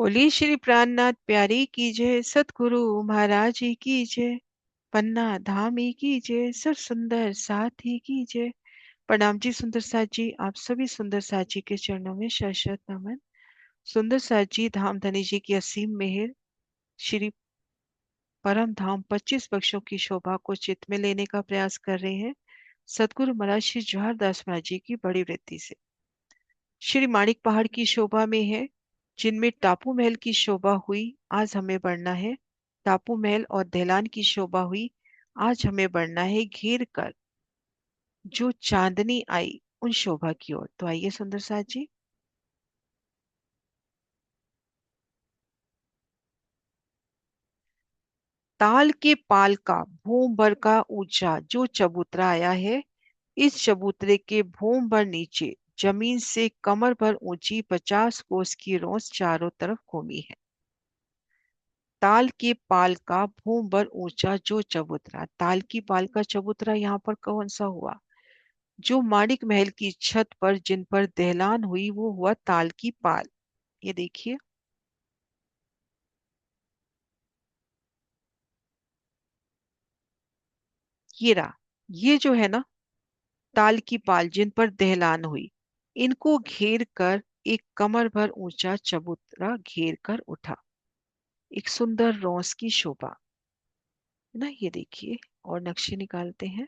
बोली श्री प्राणनाथ प्यारी की जय, सतगुरु महाराज जी की जय, पन्ना धाम ही की जय, सर सुंदर साथ ही की जय। प्रणाम जी सुंदर साथ जी, आप सभी सुंदर साथ जी के चरणों में शत शत नमन। सुंदर साथ जी धाम धनी जी की असीम मेहर, श्री परम धाम 25 बख्शों की शोभा को चित्त में लेने का प्रयास कर रहे हैं। सतगुरु महाराज श्री जवाहर दास महाराज जी की बड़ी वृत्ति से श्री माणिक पहाड़ की शोभा में है, जिनमें टापू महल की शोभा हुई, आज हमें बढ़ना है। टापू महल और दहलान की शोभा हुई, आज हमें बढ़ना है घेर कर जो चांदनी आई उन शोभा की ओर। तो आइए सुंदर साथ जी। ताल के पाल का भूम भर का ऊंचा जो चबूतरा आया है, इस चबूतरे के भूम भर नीचे जमीन से कमर भर ऊंची 50 कोस की रोंस चारों तरफ घूमी है। ताल के पाल का भूम भर ऊंचा जो चबूतरा, ताल की पाल का चबूतरा यहाँ पर कौन सा हुआ? जो माणिक महल की छत पर जिन पर दहलान हुई वो हुआ ताल की पाल। ये देखिए, ये रहा। ये जो है ना, ताल की पाल जिन पर दहलान हुई, इनको घेर कर एक कमर भर ऊंचा चबूतरा घेर कर उठा, एक सुंदर रोंस की शोभा, है ना। ये देखिए, और नक्शे निकालते हैं।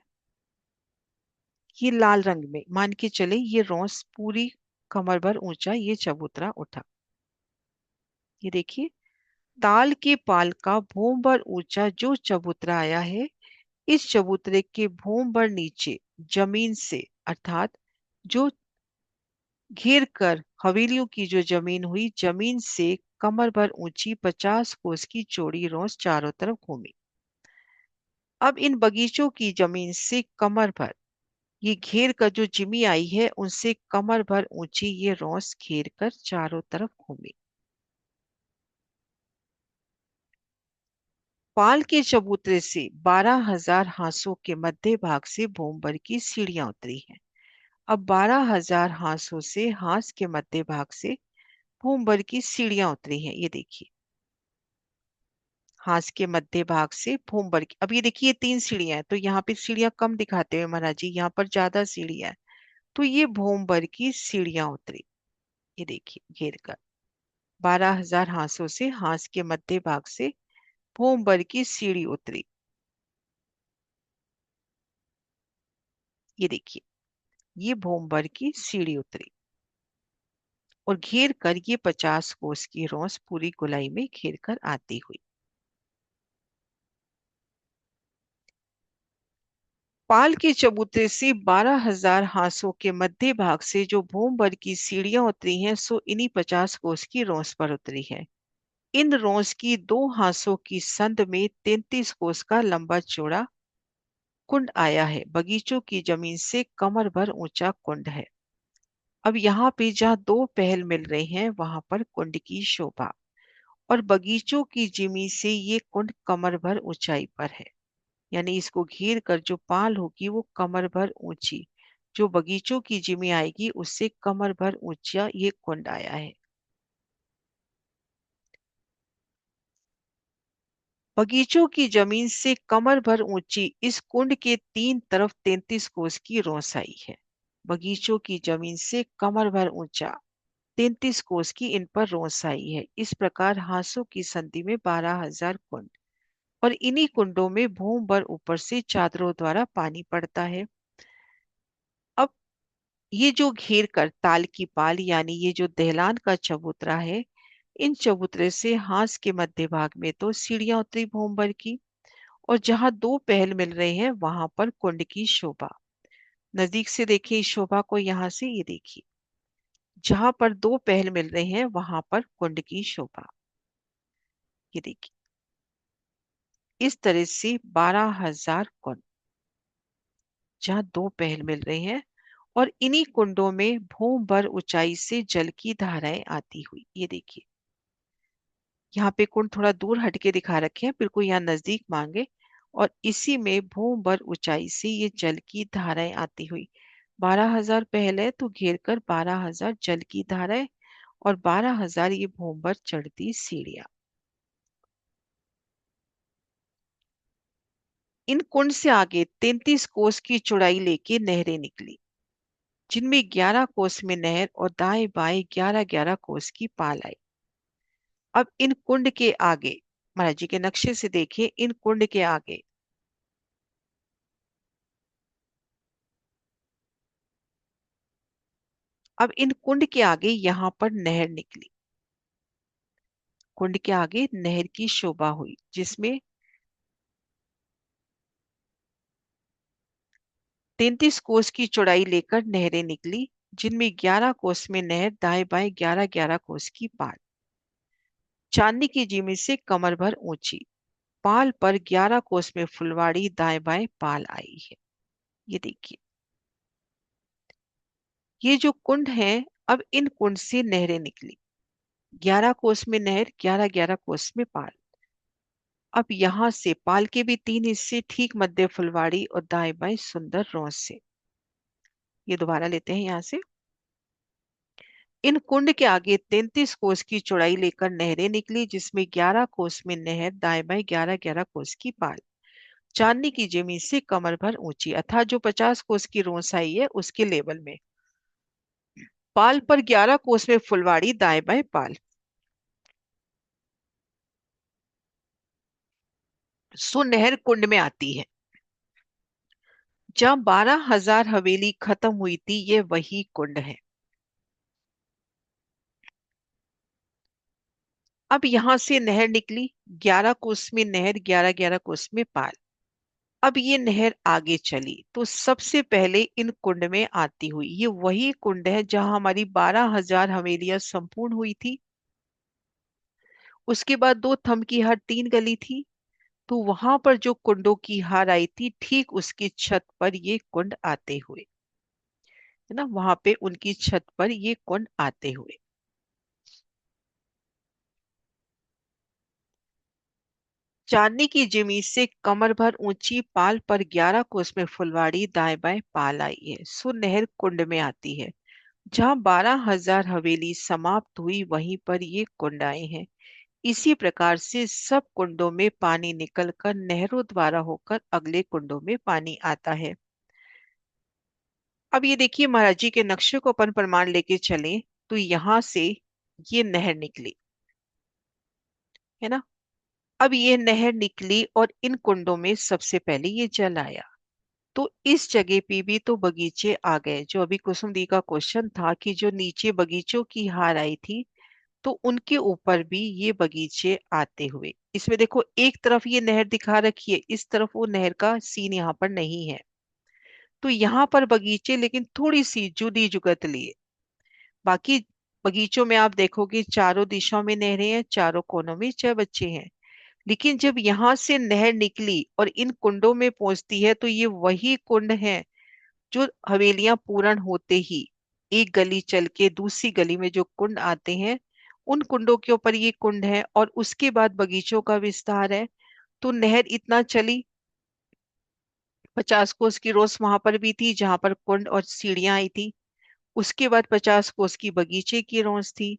ये लाल रंग में मान के चले, ये रोंस पूरी कमर भर ऊंचा ये चबूतरा उठा। ये देखिए, ताल के पाल का भूम भर ऊंचा जो चबूतरा आया है, इस चबूतरे के भूम भर नीचे जमीन से, अर्थात जो घेर कर हवेलियों की जो जमीन हुई, जमीन से कमर भर ऊंची 50 कोस की चौड़ी रोंस चारों तरफ घूमी। अब इन बगीचों की जमीन से कमर भर ये घेर कर जो जिमी आई है, उनसे कमर भर ऊंची ये रोंस घेर कर चारों तरफ घूमी। पाल के चबूतरे से 12,000 हांसों के मध्य भाग से भूमभर की सीढ़ियां उतरी हैं। अब 12,000 हांसों से हांस के मध्य भाग से भूमभर की सीढ़ियां उतरी हैं। ये देखिए, हांस के मध्य भाग से भूमभर की, अब ये देखिए, ये 3 सीढ़ियां हैं, तो यहाँ पे सीढ़ियां कम दिखाते हुए महाराज जी, यहाँ पर ज्यादा सीढ़ियां हैं, तो ये भूमभर की सीढ़ियां उतरी। ये देखिए, घेर कर 12,000 हांसों से हांस के मध्य भाग से भूमभर की सीढ़ी उतरी। ये देखिए, ये भूमभर की सीढ़ी उतरी और घेर कर ये 50 कोस की रोंस पूरी गोलाई में घेर कर आती हुई। पाल के चबूतरे से 12,000 हांसों के मध्य भाग से जो भूम भर की सीढ़ियां उतरी हैं, सो इन्हीं 50 कोस की रोंस पर उतरी है। इन रोंस की दो हांसों की संद में 33 कोस का लंबा चौड़ा कुंड आया है। बगीचों की जमीन से कमर भर ऊंचा कुंड है। अब यहाँ पे जहाँ दो पहल मिल रहे हैं, वहां पर कुंड की शोभा, और बगीचों की जिमी से ये कुंड कमर भर ऊंचाई पर है। यानी इसको घेर कर जो पाल होगी वो कमर भर ऊंची, जो बगीचों की जिमी आएगी उससे कमर भर ऊंचा ये कुंड आया है। बगीचों की जमीन से कमर भर ऊंची इस कुंड के तीन तरफ 33 कोस की रोसाई है। बगीचों की जमीन से कमर भर ऊंचा 33 कोस की इन पर रोसाई है। इस प्रकार हांसों की संधि में 12,000 कुंड, और इन्हीं कुंडों में भूम भर ऊपर से चादरों द्वारा पानी पड़ता है। अब ये जो घेर कर ताल की पाल, यानी ये जो दहलान का चबूतरा है, इन चबूतरे से हांस के मध्य भाग में तो सीढ़ियां उतरी भूमभर की, और जहां दो पहल मिल रहे हैं वहां पर कुंड की शोभा। नजदीक से देखिए इस शोभा को, यहाँ से ये देखिए, जहां पर दो पहल मिल रहे हैं वहां पर कुंड की शोभा। ये देखिए, इस तरह से 12,000 कुंड जहां दो पहल मिल रहे हैं, और इन्हीं कुंडों में भूम भर ऊंचाई से जल की धाराएं आती हुई। ये देखिए, यहाँ पे कुंड थोड़ा दूर हटके दिखा रखे हैं, बिल्कुल यहाँ नजदीक मांगे, और इसी में भूम भर ऊंचाई से ये जल की धाराएं आती हुई। 12,000 पहले तो घेर कर 12,000 जल की धाराएं, और 12,000 ये भूम पर चढ़ती सीढ़ियां। इन कुंड से आगे 33 कोस की चौड़ाई लेके नहरें निकली, जिनमें 11 कोस में नहर और दाएं बाएं 11-11 कोस की पाल आई। अब इन कुंड के आगे, महाराज जी के नक्शे से देखिए, इन कुंड के आगे, अब इन कुंड के आगे यहां पर नहर निकली। कुंड के आगे नहर की शोभा हुई, जिसमें 33 कोस की चौड़ाई लेकर नहरें निकली, जिनमें 11 कोस में नहर, दाएं बाएं 11-11 कोस की पाल। चांदनी की जीमी से कमर भर ऊंची, पाल पर 11 कोस में फुलवाड़ी, दाएं बाएं पाल आई है। ये देखिए, ये जो कुंड है, अब इन कुंड से नहरें निकली, 11 कोस में नहर, 11-11 कोस में पाल। अब यहां से पाल के भी 3 हिस्से, ठीक मध्य फुलवाड़ी और दाएं बाएं सुंदर रोज से। ये दोबारा लेते हैं यहां से। इन कुंड के आगे 33 कोस की चौड़ाई लेकर नहरें निकली, जिसमें 11 कोस में नहर, दाएं बाएं 11-11 कोस की पाल। चांदनी की जमीन से कमर भर ऊंची, अर्थात जो 50 कोस की रोसाई है उसके लेवल में। पाल पर 11 कोस में फुलवाड़ी, दाएं बाएं पाल। सो नहर कुंड में आती है। जहां 12,000 हवेली खत्म हुई थी, ये वही कुंड है। अब यहां से नहर निकली, 11 कोस में नहर, 11-11 कोस में पाल। अब ये नहर आगे चली तो सबसे पहले इन कुंड में आती हुई, ये वही कुंड है जहां हमारी 12,000 हवेलियां संपूर्ण हुई थी। उसके बाद 2 थंब की हर 3 गली थी, तो वहां पर जो कुंडों की हार आई थी, ठीक उसकी छत पर ये कुंड आते हुए, है ना, वहां पे उनकी छत पर ये कुंड आते हुए। चांदनी की जिमी से कमर भर ऊंची, पाल पर 11 कोस में फुलवाड़ी, दाएं बाएं पाल आई है। सो नहर कुंड में आती है। जहां 12,000 हवेली समाप्त हुई, वहीं पर ये कुंड आए हैं। इसी प्रकार से सब कुंडों में पानी निकलकर नहरों द्वारा होकर अगले कुंडों में पानी आता है। अब ये देखिए, महाराज जी के नक्शे को अपन प्रमाण लेके चले तो यहां से ये नहर निकली, है ना। अब ये नहर निकली और इन कुंडों में सबसे पहले ये जल आया। तो इस जगह पे भी तो बगीचे आ गए। जो अभी कुसुम दी का क्वेश्चन था कि जो नीचे बगीचों की हार आई थी, तो उनके ऊपर भी ये बगीचे आते हुए। इसमें देखो, एक तरफ ये नहर दिखा रखी है, इस तरफ वो नहर का सीन यहाँ पर नहीं है। तो यहाँ पर बगीचे, लेकिन थोड़ी सी जुदी जुगत लिए। बाकी बगीचों में आप देखोगे चारों दिशाओं में नहरें हैं, चारों कोनों में चौबच्चे हैं। लेकिन जब यहाँ से नहर निकली और इन कुंडों में पहुंचती है, तो ये वही कुंड है जो हवेलियां पूर्ण होते ही एक गली चल के दूसरी गली में जो कुंड आते हैं, उन कुंडों के ऊपर ये कुंड है। और उसके बाद बगीचों का विस्तार है। तो नहर इतना चली, 50 कोस की रोस वहां पर भी थी जहां पर कुंड और सीढ़ियां आई थी। उसके बाद 50 कोस की बगीचे की रोस थी,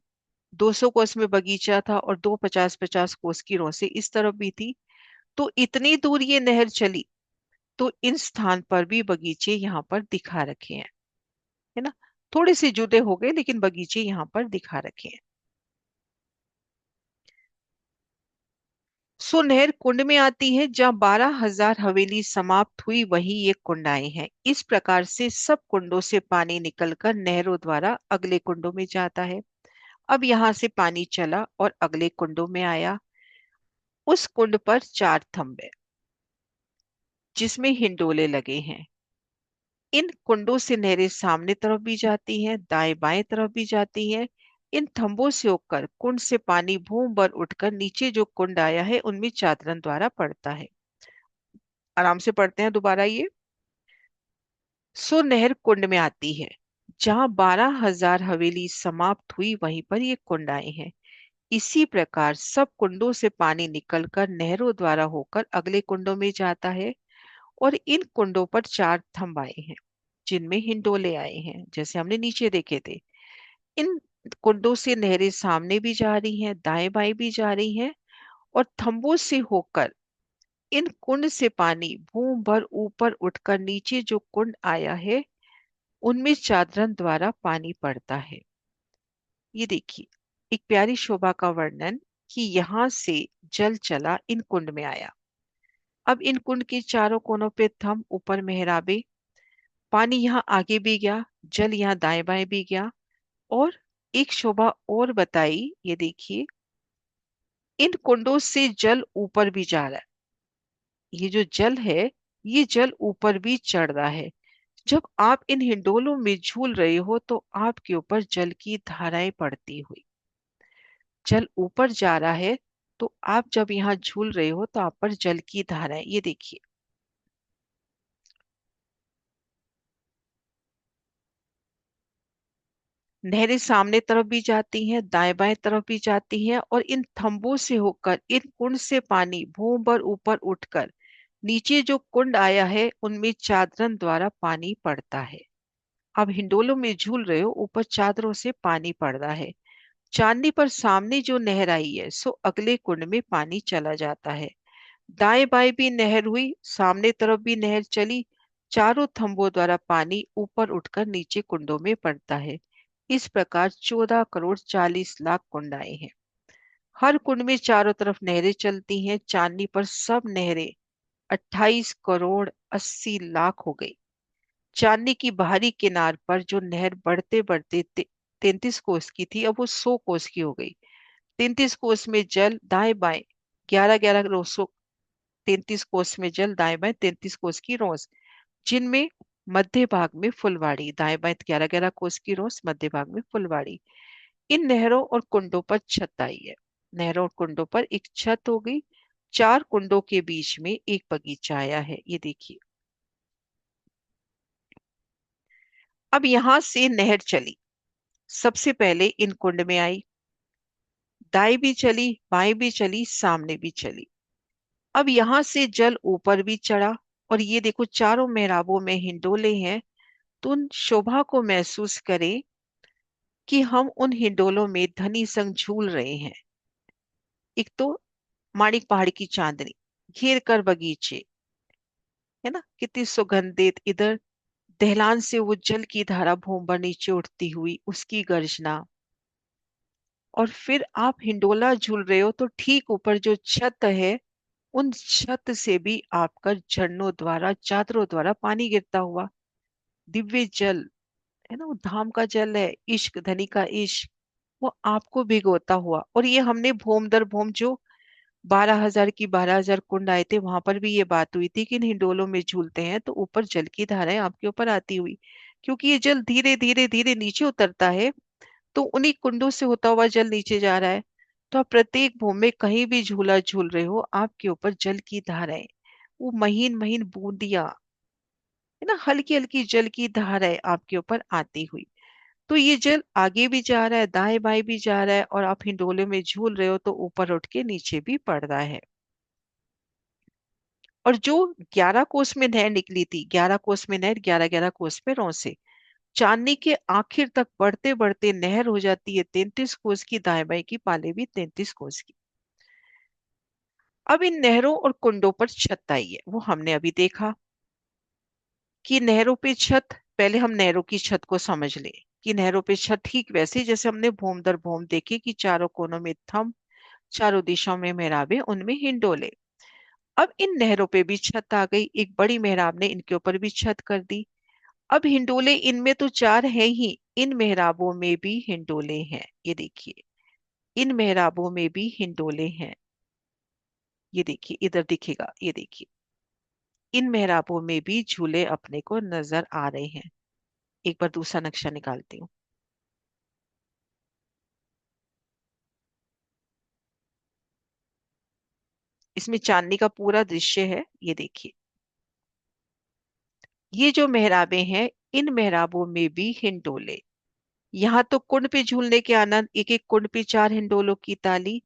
200 कोस में बगीचा था, और दो 50-50 कोस की रोसें इस तरफ भी थी। तो इतनी दूर ये नहर चली, तो इन स्थान पर भी बगीचे यहाँ पर दिखा रखे हैं, है ना। थोड़े से जुदे हो गए, लेकिन बगीचे यहाँ पर दिखा रखे हैं। सो नहर कुंड में आती है जहाँ 12,000 हवेली समाप्त हुई, वहीं ये कुंड आए हैं। इस प्रकार से सब कुंडों से पानी निकलकर नहरों द्वारा अगले कुंडों में जाता है। अब यहाँ से पानी चला और अगले कुंडों में आया। उस कुंड पर 4 थंब है, जिसमें हिंडोले लगे हैं। इन कुंडों से नहरें सामने तरफ भी जाती हैं, दाएं बाएं तरफ भी जाती हैं। इन थंबों से होकर कुंड से पानी भूम भर उठकर नीचे जो कुंड आया है, उनमें चादरन द्वारा पड़ता है। आराम से पढ़ते हैं दोबारा ये। सो नहर कुंड में आती है। जहां 12,000 हवेली समाप्त हुई, वहीं पर ये कुंड आए हैं। इसी प्रकार सब कुंडों से पानी निकलकर नहरों द्वारा होकर अगले कुंडों में जाता है। और इन कुंडों पर 4 थंब आए हैं, जिनमें हिंडोले आए हैं, जैसे हमने नीचे देखे थे। इन कुंडों से नहरें सामने भी जा रही हैं, दाएं बाएं भी जा रही हैं, और थंबों से होकर इन कुंड से पानी बूंद भर ऊपर उठकर नीचे जो कुंड आया है उनमें चादरन द्वारा पानी पड़ता है। ये देखिए, एक प्यारी शोभा का वर्णन कि यहाँ से जल चला इन कुंड में आया। अब इन कुंड के चारों कोनों पे थंब, ऊपर मेहराबे, पानी यहाँ आगे भी गया, जल यहाँ दाएं बाएं भी गया। और एक शोभा और बताई, ये देखिए, इन कुंडों से जल ऊपर भी जा रहा है। ये जो जल है, ये जल ऊपर भी चढ़ रहा है। जब आप इन हिंडोलों में झूल रहे हो तो आपके ऊपर जल की धाराएं पड़ती हुई, जल ऊपर जा रहा है, तो आप जब यहाँ झूल रहे हो तो आप पर जल की धाराएं, ये देखिए। नहरें सामने तरफ भी जाती हैं, दाएं बाएं तरफ भी जाती हैं, और इन थंबों से होकर इन कुंड से पानी भूं भर ऊपर उठकर नीचे जो कुंड आया है उनमें चादरन द्वारा पानी पड़ता है। अब हिंडोलों में झूल रहे हो, ऊपर चादरों से पानी पड़ रहा है। चांदनी पर सामने जो नहर आई है सो अगले कुंड में पानी चला जाता है। दाएं बाएं भी नहर हुई, सामने तरफ भी नहर चली, चारों थंबों द्वारा पानी ऊपर उठकर नीचे कुंडों में पड़ता है। इस प्रकार 14 करोड़ 40 लाख कुंड आए हैं। हर कुंड में चारों तरफ नहरें चलती हैं। चांदनी पर सब नहरें 28 करोड़ 80 लाख हो गई। चांदनी की बाहरी किनार पर जो नहर बढ़ते बढ़ते 33 कोस की थी, अब वो 100 कोस की हो गई। 33 कोस में जल दाएं बाएं 11 11 33 कोस में जल दाएं बाएं 33 कोस की रोस, जिनमें मध्य भाग में फुलवाड़ी, दाएं बाएं 11 11 कोस की रोस, मध्य भाग में फुलवाड़ी। इन नहरों और कुंडों पर छत आई है। नहरों और कुंडों पर एक छत हो गई। 4 कुंडों के बीच में एक बगीचा आया है, ये देखिए। अब यहां से नहर चली, सबसे पहले इन कुंड में आई, दाएं भी चली, बाएं भी चली, सामने भी चली। अब यहां से जल ऊपर भी चढ़ा, और ये देखो चारों मेहराबों में हिंडोले हैं। तो उन शोभा को महसूस करें कि हम उन हिंडोलों में धनी संग झूल रहे हैं। एक तो माणिक पहाड़ की चांदनी, घेर कर बगीचे, है ना, कितनी सुगंधित, इधर दहलान से वो जल की धारा भूम नीचे उठती हुई, उसकी गर्जना। और फिर आप हिंडोला झूल रहे हो तो ठीक ऊपर जो छत है, उन छत से भी आपका झरनों द्वारा, चादरों द्वारा पानी गिरता हुआ, दिव्य जल, है ना, वो धाम का जल है, इश्क, धनी का इश्क, वो आपको भिगोता हुआ। और ये हमने भूम दर भूम जो 12,000 की 12,000 कुंड आए थे, वहां पर भी ये बात हुई थी कि इन हिंडोलों में झूलते हैं तो ऊपर जल की धाराएं आपके ऊपर आती हुई, क्योंकि ये जल धीरे धीरे धीरे नीचे उतरता है, तो उन्हीं कुंडों से होता हुआ जल नीचे जा रहा है। तो आप प्रत्येक भूमि में कहीं भी झूला झूल रहे हो, आपके ऊपर जल की धाराएं, वो महीन महीन बूंदियां, है ना, हल्की हल्की जल की धाराएं आपके ऊपर आती हुई। तो ये जल आगे भी जा रहा है, दाएं बाएं भी जा रहा है, और आप हिंडोले में झूल रहे हो तो ऊपर उठ के नीचे भी पड़ रहा है। और जो 11 कोस में नहर निकली थी, 11 कोस में नहर, 11 11 कोस में रौसे, चांदनी के आखिर तक बढ़ते बढ़ते नहर हो जाती है 33 कोस की, दाएं बाएं की पाले भी 33 कोस की। अब इन नहरों और कुंडों पर छत आई है, वो हमने अभी देखा कि नहरों पे छत, पहले हम नहरों की छत को समझ लें कि नहरों पे छत ठीक वैसे जैसे हमने भूम दर भूम देखे कि चारों कोनों में थंब, चारों दिशाओं में मेहराबे, उनमें हिंडोले। अब इन नहरों पे भी छत आ गई, एक बड़ी मेहराब ने इनके ऊपर भी छत कर दी। अब हिंडोले इनमें तो चार है ही, इन मेहराबों में भी हिंडोले हैं, ये देखिए, इन मेहराबों में भी हिंडोले हैं। ये देखिए, इधर दिखेगा, ये देखिए, इन मेहराबों में भी झूले अपने को नजर आ रहे हैं। एक बार दूसरा नक्शा निकालती हूँ। इसमें चांदनी का पूरा दृश्य है, ये देखिए। ये जो मेहराबें हैं, इन मेहराबों में भी हिंडोले। यहाँ तो कुंड पे झूलने के आनंद, एक एक कुंड पे चार हिंडोलों की ताली।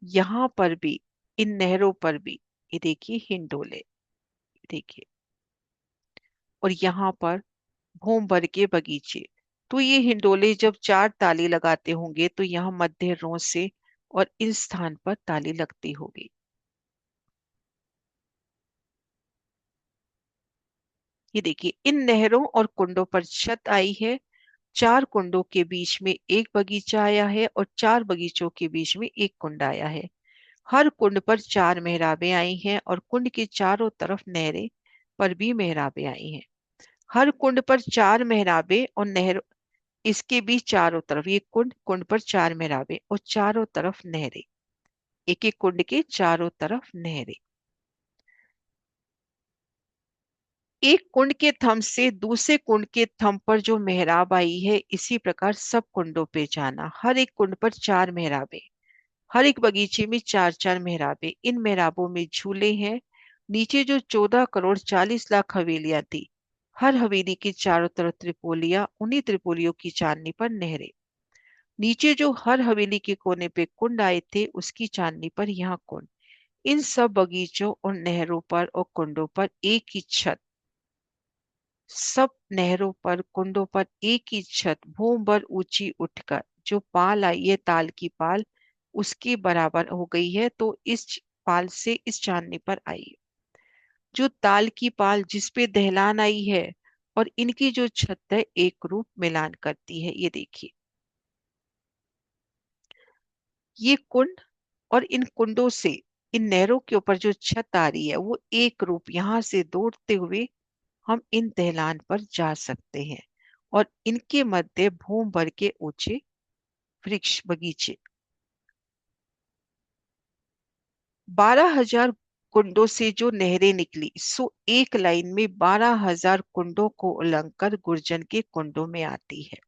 यहाँ पर भी, इन नहरों पर भी, ये देखिए हिंडोले, देखिए। और यहाँ पर भूम भर के बगीचे। तो ये हिंडोले जब चार ताली लगाते होंगे तो यहाँ मध्य रों से और इस स्थान पर ताली लगती होगी। ये देखिए, इन नहरों और कुंडों पर छत आई है। चार कुंडों के बीच में एक बगीचा आया है और चार बगीचों के बीच में एक कुंड आया है। हर कुंड पर चार मेहराबें आई हैं और कुंड के चारों तरफ नहरें पर भी मेहराबें आई हैं। हर कुंड पर चार मेहराबें और नहर इसके बीच चारों तरफ ये कुंड कुंड पर चार मेहराबें और चारों तरफ नहरें। एक एक कुंड के चारों तरफ नहरें। एक कुंड के थंब से दूसरे कुंड के थंब पर जो मेहराब आई है, इसी प्रकार सब कुंडों पे जाना। हर एक कुंड पर चार मेहराबें। हर एक बगीचे में चार चार मेहराबें। इन मेहराबों में झूले हैं। नीचे जो 14 करोड़ 40 लाख हवेलियां थी, हर हवेली के चारों तरफ त्रिपोलिया, उन्हीं त्रिपोलियों की चांदनी पर नहरें। नीचे जो हर हवेली के कोने पे कुंड आए थे, उसकी चांदनी पर यहाँ कुंड। इन सब बगीचों और नहरों पर और कुंडों पर एक ही छत। सब नहरों पर कुंडों पर एक ही छत भूम भर ऊंची उठकर जो पाल आई है, ताल की पाल उसके बराबर हो गई है, तो इस पाल से इस चांदनी पर आई है। जो ताल की पाल जिस पे दहलान आई है और इनकी जो छत है, एक रूप मिलान करती है। ये देखिए, ये कुंड और इन कुंडों से इन नहरों के ऊपर जो छत आ रही है, वो एक रूप यहां से दौड़ते हुए हम इन दहलान पर जा सकते हैं। और इनके मध्य भूम भर के ऊंचे वृक्ष बगीचे। 12,000 कुंडों से जो नहरें निकली, सो एक लाइन में 12,000 कुंडों को उलंघ कर गुर्जन के कुंडों में आती है।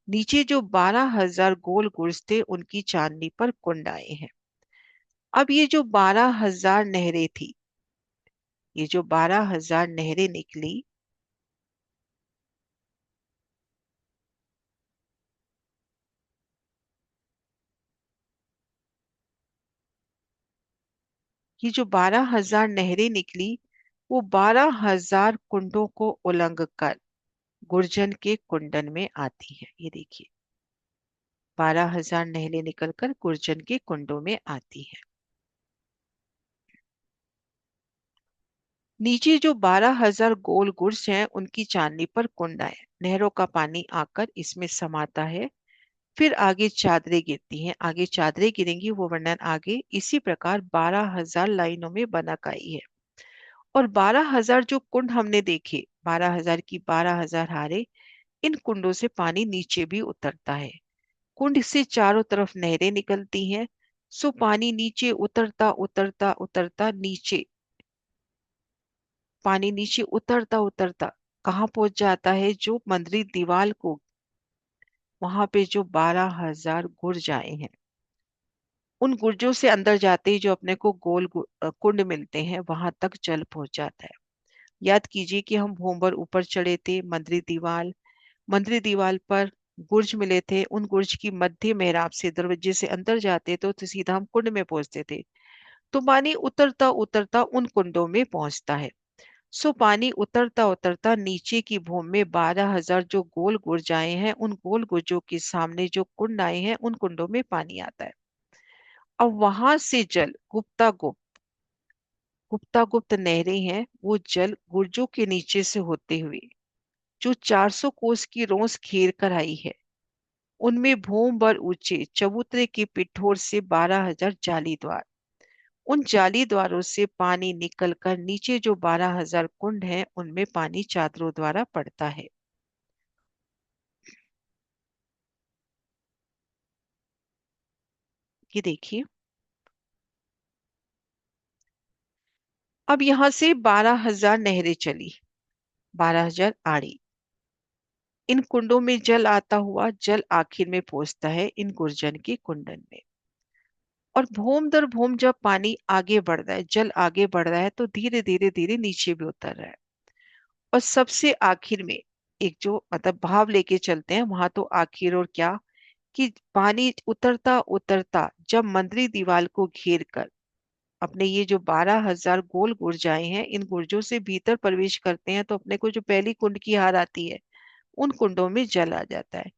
नीचे जो 12,000 गोल गुर्ज थे, उनकी चांदनी पर कुंड आए हैं। अब ये जो 12,000 नहरें थी, ये जो 12,000 नहरें निकली, ये जो 12,000 नहरें निकली, वो 12,000 कुंडों को उलंघ कर गुर्जन के कुंडन में आती है। ये देखिए, 12,000 नहरें निकलकर गुर्जन के कुंडों में आती है। नीचे जो 12,000 गोल गुर्ज हैं, उनकी चांदनी पर कुंड है। नहरों का पानी आकर इसमें समाता है। फिर आगे चादरें गिरती हैं। आगे चादरें गिरेंगी, वो वर्णन आगे। इसी प्रकार 12,000 लाइनों में बनक आई है। और 12,000 जो कुंड हमने देखे, 12,000 की 12,000 हारे, इन कुंडों से पानी नीचे भी उतरता है। कुंड से चारों तरफ नहरें निकलती हैं। सो पानी नीचे उतरता उतरता उतरता नीचे, पानी नीचे उतरता उतरता कहाँ पहुंच जाता है? जो मंदिर दीवार को, वहां पे जो 12,000 गुर्ज आए हैं, उन गुर्जों से अंदर जाते ही जो अपने को कुंड मिलते हैं, वहां तक जल पहुंच जाता है। याद कीजिए कि हम भूमभर ऊपर चढ़े थे। मंदिर दीवार पर गुर्ज मिले थे। उन गुर्ज की मध्य मेहराब से दरवाजे से अंदर जाते तो सीधा हम कुंड में पहुंचते थे। तो पानी उतरता उतरता उन कुंडों में पहुंचता है। सो पानी उतरता उतरता नीचे की भूमि में 12,000 जो गोल गुर्ज आए हैं, उन गोल गुर्जों के सामने जो कुंड आए हैं, उन कुंडों में पानी आता है। अब वहां से जल गुप्ता गुप्त नहरें हैं, वो जल गुर्जों के नीचे से होते हुए जो 400 कोस की रोंस घेर कर आई है, उनमें भूम भर ऊंचे चबूतरे के पिठोर से 12,000 जाली द्वार। उन जाली द्वारों से पानी निकलकर नीचे जो 12,000 कुंड हैं, उनमें पानी चादरों द्वारा पड़ता है। ये देखिए, अब यहां से 12,000 नहरें चली, 12,000 आड़ी। इन कुंडों में जल आता हुआ जल आखिर में पहुंचता है इन गुर्जन के कुंडन में। और भूम दर भूम जब पानी आगे बढ़ रहा है, जल आगे बढ़ रहा है, तो धीरे धीरे धीरे नीचे भी उतर रहा है। और सबसे आखिर में एक जो मतलब भाव लेके चलते हैं वहां, तो आखिर और क्या कि पानी उतरता उतरता जब मंदिर दीवार को घेर कर अपने ये जो 12,000 गोल गुर्ज आए हैं, इन गुर्जों से भीतर प्रवेश करते हैं, तो अपने को जो पहली कुंड की हार आती है, उन कुंडों में जल आ जाता है।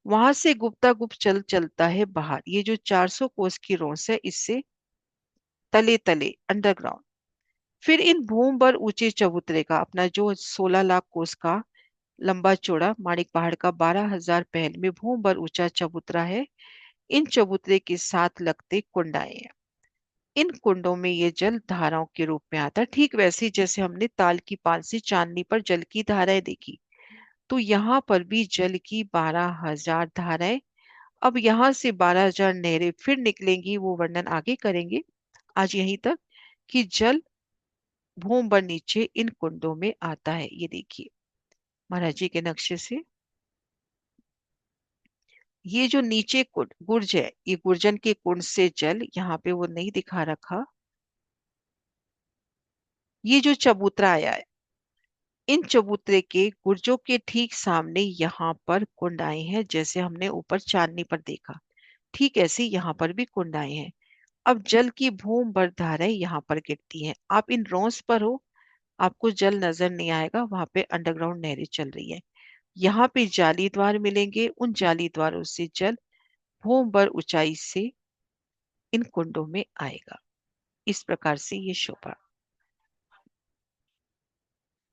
वहां से गुप्ता गुप्त जल चलता है बाहर। ये जो 400 कोस की रोंस है, इससे तले तले अंडरग्राउंड। फिर इन भूम भर ऊंचे चबूतरे का, अपना जो 16 लाख कोस का लंबा चौड़ा माणिक पहाड़ का 12,000 पहल में भूम भर ऊंचा चबूतरा है। इन चबूतरे के साथ लगते कुंडाए हैं। इन कुंडों में ये जल धाराओं के रूप में आता है, ठीक वैसे ही जैसे हमने ताल की पाल से चांदनी पर जल की धाराएं देखी। तो यहाँ पर भी जल की 12,000 धाराएं। अब यहाँ से 12,000 नहरें फिर निकलेंगी, वो वर्णन आगे करेंगे। आज यहीं तक कि जल भूम पर नीचे इन कुंडों में आता है। ये देखिए महाराज जी के नक्शे से, ये जो नीचे गुर्ज है, ये गुर्जन के कुंड से जल, यहाँ पे वो नहीं दिखा रखा। ये जो चबूतरा आया है, इन चबूतरे के गुर्जों के ठीक सामने यहाँ पर कुंड आए हैं, जैसे हमने ऊपर चांदनी पर देखा। ठीक ऐसे यहाँ पर भी कुंड आए हैं। अब जल की भूम भर धाराएं यहाँ पर गिरती हैं। आप इन रोंस पर हो, आपको जल नजर नहीं आएगा, वहां पे अंडरग्राउंड नहरें चल रही है। यहाँ पे जाली द्वार मिलेंगे, उन जाली द्वारों से जल भूम भर ऊंचाई से इन कुंडों में आएगा। इस प्रकार से ये शोभा।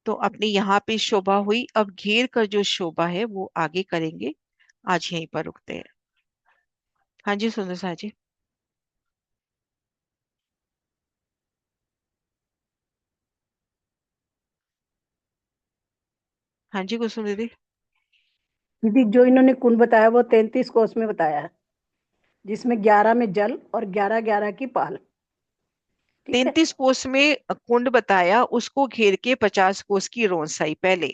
तो अपनी यहाँ पे शोभा हुई। अब घेर कर जो शोभा है वो आगे करेंगे। आज यहीं पर रुकते हैं। हाँ जी सुंदर सा जी। हाँ जी कुसुम दीदी। दीदी, जो इन्होंने कुंड बताया वो 33 कोस में बताया है, जिसमें 11 में जल और 11 11 की पाल। ठीक है। 33 कोस में कुंड बताया, उसको घेर के 50 कोस की रोंसाई पहले।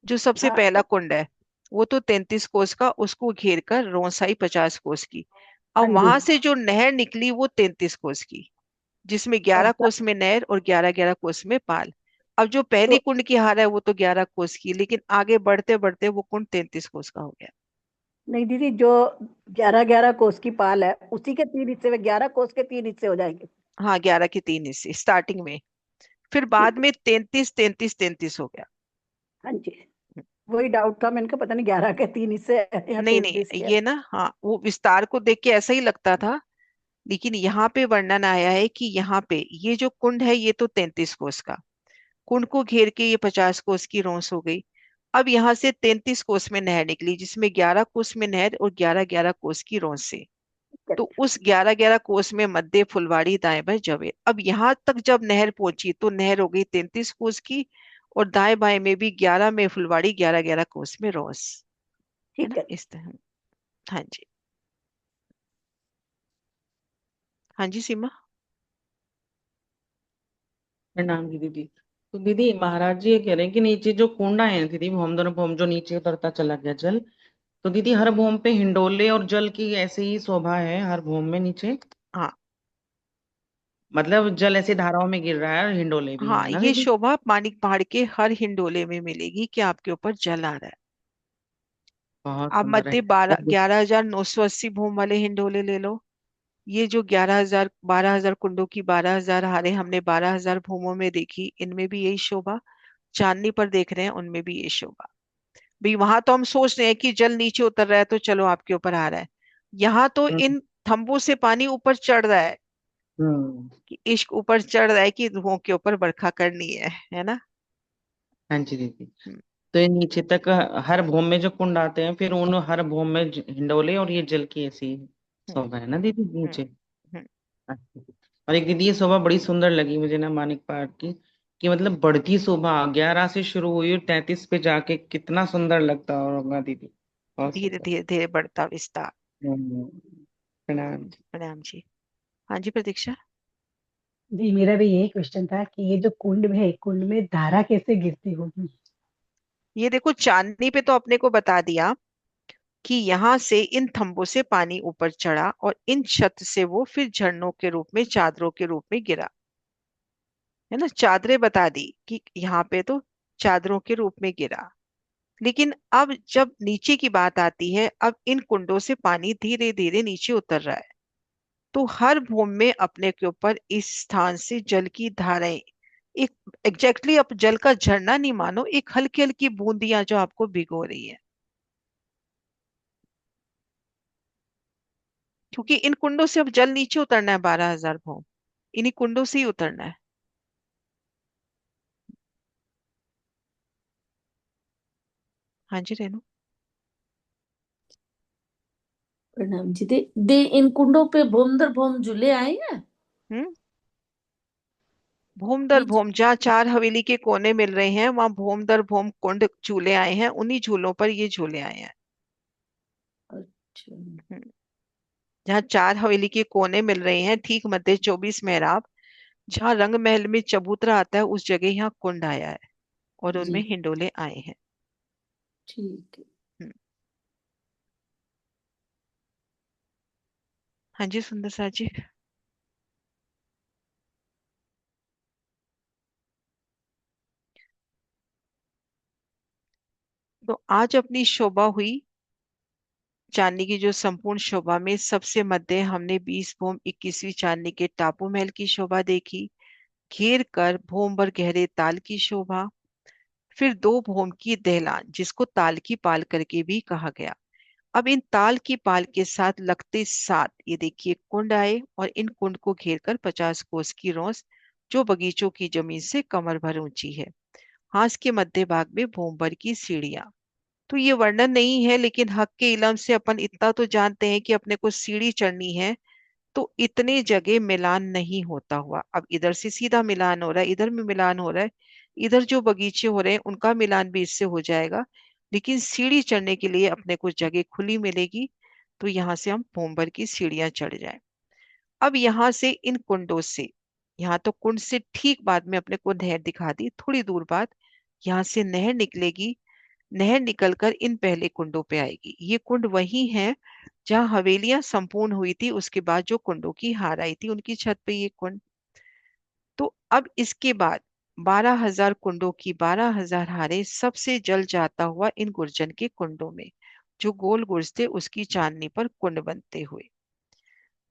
जो सबसे हाँ पहला कुंड है वो तो 33 कोस का, उसको घेर कर रोंसाई 50 कोस की। हाँ अब जी। वहां से जो नहर निकली वो 33 कोस की, जिसमें और 11 कोस में नहर और 11 11 कोस में पाल। अब जो पहली तो कुंड की हार है वो तो 11 कोस की, लेकिन आगे बढ़ते बढ़ते वो कुंड 33 कोस का हो गया। नहीं दीदी, जो 11 11 कोस की पाल है उसी के 3 हिस्से में 11 कोस के 3 हिस्से हो जाएंगे। हाँ 11 के 3 हिस्से स्टार्टिंग में, फिर बाद ठीक है। में 33 33 33 हो गया। हाँ जी। वही डाउट था, मैंने कहा पता नहीं 11 के 3 हिस्से हैं या नहीं 33 नहीं, के हैं। ये ना, हाँ वो विस्तार को देख के ऐसा ही लगता था, लेकिन यहाँ पे वर्णन आया है कि यहाँ पे ये जो कुंड है ये तो 33 कोस का, कुंड को घेर के ये 50 कोस की रोंस हो गई। अब यहाँ से 33 कोस में नहर निकली, जिसमें 11 कोस में नहर और 11 11 कोस की रोंस से। ठीक तो है। उस 11 11 कोस में मध्य फुलवाड़ी, दाएं बाएं जवेर। अब यहाँ तक जब नहर पहुंची तो नहर हो गई 33 कोस की, और दाएं बाएं में भी 11 में फुलवाड़ी, 11 11 कोस में रोंस। है ना ठीक है। इस तरह। हाँ जी। हाँ जी सीमा। प्रणाम जी दीदी। तो दीदी महाराज जी ये कह रहे हैं कि नीचे जो कुंडा है दीदी, भूम दोनों भूम जो नीचे उतरता चला गया जल, तो दीदी हर भूम पे हिंडोले और जल की ऐसे ही शोभा है हर भूम में नीचे। हाँ मतलब जल ऐसे धाराओं में गिर रहा है और हिंडोले भी हाँ, है ना ये दीदी। शोभा मानिक पहाड़ के हर हिंडोले में मिलेगी कि आपके ऊपर जल आ रहा है। बहुत आप सुंदर है। मध्य 11,980 भूम वाले हिंडोले ले लो। ये जो 11,000 12,000 कुंडों की 12,000 हारे हमने 12,000 भूमों में देखी, इनमें भी यही शोभा। चांदनी पर देख रहे हैं, उनमें भी यही शोभा। भाई वहां तो हम सोच रहे हैं कि जल नीचे उतर रहा है तो चलो आपके ऊपर आ रहा है। यहाँ तो हम्म। इन थंबों से पानी ऊपर चढ़ रहा है, हम्म। कि इश्क ऊपर चढ़ रहा है कि रुहों के ऊपर बरखा करनी है ना। हाँ जी दीदी। हम्म, तो ये नीचे तक हर भूम में जो कुंड आते हैं फिर उन हर भूम में हिंडोले और ये जल की ऐसी हम्म, शोभा है ना दीदी हम्म, नीचे। हम्म। अच्छा। और एक दीदी ये शोभा बड़ी सुंदर लगी मुझे ना मानिक पहाड़ की, कि मतलब बढ़ती शोभा 11 से शुरू हुई और 33 पे जाके कितना सुंदर लगता होगा दीदी। बहुत धीरे सुंदर। धीरे धीरे बढ़ता विस्तार। हम्म, प्रणाम जी। प्रणाम जी। हाँ जी प्रतीक्षा। जी, मेरा भी यही क्वेश्चन था कि ये जो कुंड में है, कुंड में धारा कैसे गिरती होगी। ये देखो चांदनी पे तो अपने को बता दिया कि यहाँ से इन थंबों से पानी ऊपर चढ़ा और इन छत से वो फिर झरनों के रूप में, चादरों के रूप में गिरा। है ना, चादरें बता दी कि यहाँ पे तो चादरों के रूप में गिरा। लेकिन अब जब नीचे की बात आती है, अब इन कुंडों से पानी धीरे धीरे नीचे उतर रहा है। तो हर भूमि में अपने के ऊपर इस स्थान से जल की धाराएं एक एग्जैक्टली आप जल का झरना नहीं मानो, एक हल्की हल्की बूंदियां जो आपको भिगो रही है, क्योंकि इन कुंडों से अब जल नीचे उतरना है 12,000 भौम, इन्हीं कुंडों से ही उतरना है। हाँ जी रेनू। प्रणाम जी। दे दे इन कुंडों पे भोम दर भोम झूले आए हैं। हम्म। भूम दर नीचे। भूम जहाँ चार हवेली के कोने मिल रहे हैं वहां भूम दर भूम कुंड झूले आए हैं, उन्हीं झूलों पर ये झूले आए हैं। अच्छा। हम्म, जहाँ चार हवेली के कोने मिल रहे हैं ठीक मध्य 24 मेहराब, जहाँ रंग महल में चबूतरा आता है उस जगह यहाँ कुंड आया है और जी उनमें हिंडोले आए हैं। ठीक है। हम्म, हाँ जी सुंदर सा जी। तो आज अपनी शोभा हुई चांदी की, जो संपूर्ण शोभा में सबसे मध्य हमने 20 भूम 21वीं चांदी के टापू महल की शोभा देखी, घेर कर भूम भर गहरे ताल की शोभा, फिर 2 भूम की दहलान जिसको ताल की पाल करके भी कहा गया। अब इन ताल की पाल के साथ लगते साथ ये देखिए कुंड आए और इन कुंड को घेर कर 50 कोस की रौस जो बगीचों की जमीन से कमर भर ऊंची है। हांस के मध्य भाग में भूम भर की सीढ़ियां। तो ये वर्णन नहीं है, लेकिन हक के इलम से अपन इतना तो जानते हैं कि अपने को सीढ़ी चढ़नी है, तो इतने जगह मिलान नहीं होता हुआ। अब इधर से सीधा मिलान हो रहा है, इधर में मिलान हो रहा है, इधर जो बगीचे हो रहे हैं उनका मिलान भी इससे हो जाएगा, लेकिन सीढ़ी चढ़ने के लिए अपने को जगह खुली मिलेगी। तो यहाँ से हम भूमभर की सीढ़ियां चढ़ जाएं। अब यहाँ से इन कुंडों से, यहाँ तो कुंड से ठीक बाद में अपने को नहर दिखा दी, थोड़ी दूर बाद यहाँ से नहर निकलेगी। नहर निकलकर इन पहले कुंडों पे आएगी। ये कुंड वही है जहाँ हवेलियां संपूर्ण हुई थी, उसके बाद जो कुंडों की हार आई थी उनकी छत पे ये कुंड। तो अब इसके बाद 12,000 कुंडों की 12,000 हारे सबसे जल जाता हुआ इन गुर्जन के कुंडों में, जो गोल गुर्ज थे उसकी चांदनी पर कुंड बनते हुए,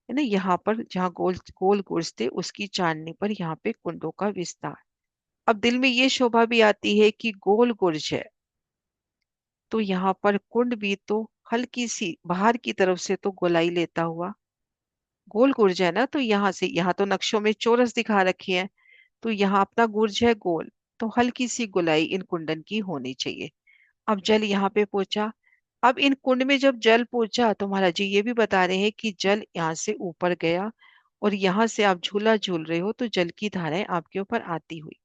है ना। यहाँ पर जहाँ गोल गोल गुर्ज थे उसकी चांदनी पर यहाँ पे कुंडों का विस्तार। अब दिल में ये शोभा भी आती है कि गोल गुर्ज है, तो यहाँ पर कुंड भी तो हल्की सी बाहर की तरफ से तो गोलाई लेता हुआ गोल गुर्ज है ना, तो यहाँ से, यहाँ तो नक्शों में चौरस दिखा रखी है, तो यहाँ अपना गुर्ज है गोल, तो हल्की सी गोलाई इन कुंडन की होनी चाहिए। अब जल यहाँ पे पहुंचा। अब इन कुंड में जब जल पहुंचा तो महाराज जी ये भी बता रहे हैं कि जल यहाँ से ऊपर गया और यहाँ से आप झूला झूल रहे हो तो जल की धाराएं आपके ऊपर आती हुई,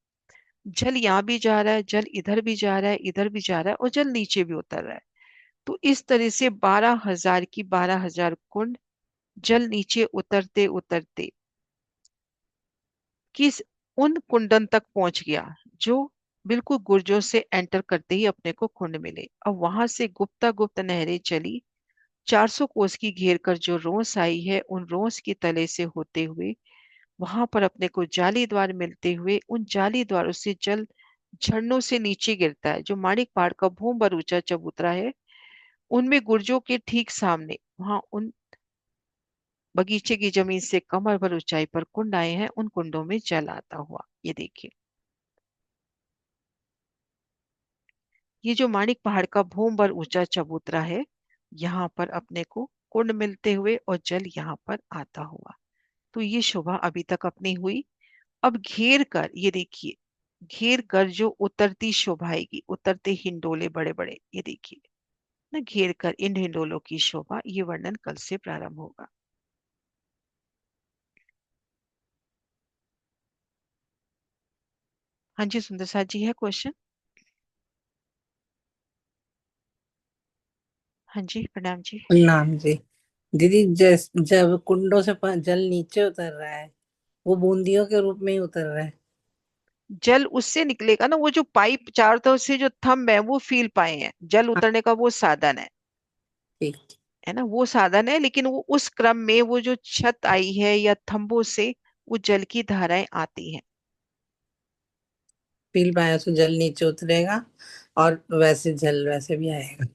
जल यहाँ भी जा रहा है, जल इधर भी जा रहा है, इधर भी जा रहा है और जल नीचे भी उतर रहा है। तो इस तरह से 12,000 की 12,000 कुंड जल नीचे उतरते उतरते किस उन कुंडन तक पहुंच गया जो बिल्कुल गुर्जों से एंटर करते ही अपने को कुंड मिले। अब वहां से गुप्ता गुप्त नहरें चली, 400 कोस की घेर कर जो रोंस आई है उन रोंस के तले से होते हुए वहां पर अपने को जाली द्वार मिलते हुए उन जाली द्वारों से जल झरनों से नीचे गिरता है, जो माणिक पहाड़ का भूम पर ऊंचा चबूतरा है उनमें गुर्जों के ठीक सामने वहां उन बगीचे की जमीन से कमर भर ऊंचाई पर कुंड आए हैं, उन कुंडों में जल आता हुआ। ये देखिए, ये जो माणिक पहाड़ का भूम भर ऊंचा चबूतरा है, यहाँ पर अपने को कुंड मिलते हुए और जल यहाँ पर आता हुआ। तो ये शोभा अभी तक अपनी हुई। अब घेर कर ये देखिए, घेर कर जो उतरती शोभा आएगी, उतरते हिंडोले बड़े बड़े, ये देखिए ना, घेर कर इन हिंडोलों की शोभा, ये वर्णन कल से प्रारंभ होगा। हाँ जी सुंदर साथ जी है क्वेश्चन। हाँ जी प्रणाम जी। नाम जी। दीदी, जब कुंडों से जल नीचे उतर रहा है, वो बूंदियों के रूप में ही उतर रहा है। जल उससे निकलेगा ना, वो जो पाइप चारों तरफ से जो थंब है वो फील पाए हैं, जल हाँ, उतरने का वो साधन ठीक। है ना, वो साधन है, लेकिन वो उस क्रम में वो जो छत आई है या थंबों से वो जल की धाराएं आती हैं। फील पाए तो जल नीचे उतरेगा, और वैसे जल वैसे भी आएगा।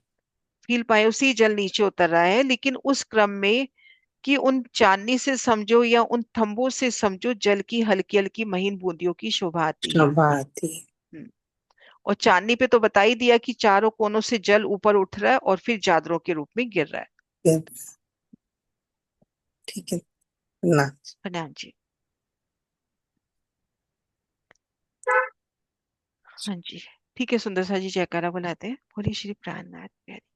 फील पाए उसी जल नीचे उतर रहा है, लेकिन उस क्रम में कि उन चांदनी से समझो या उन थंबों से समझो, जल की हल्की हल्की महीन बूंदियों की शोभा आती है। शोभा आती है। हम्म, और चांदनी पे तो बता ही दिया कि चारों कोनों से जल ऊपर उठ रहा है और फिर चादरों के रूप में गिर रहा है। फिर ठीक है ना। प्रणाम जी। हाँ जी, ठीक है, सुंदर सा जी जयकारा बुलाते हैं। बोलिए श्री प्राणनाथ प्यारी।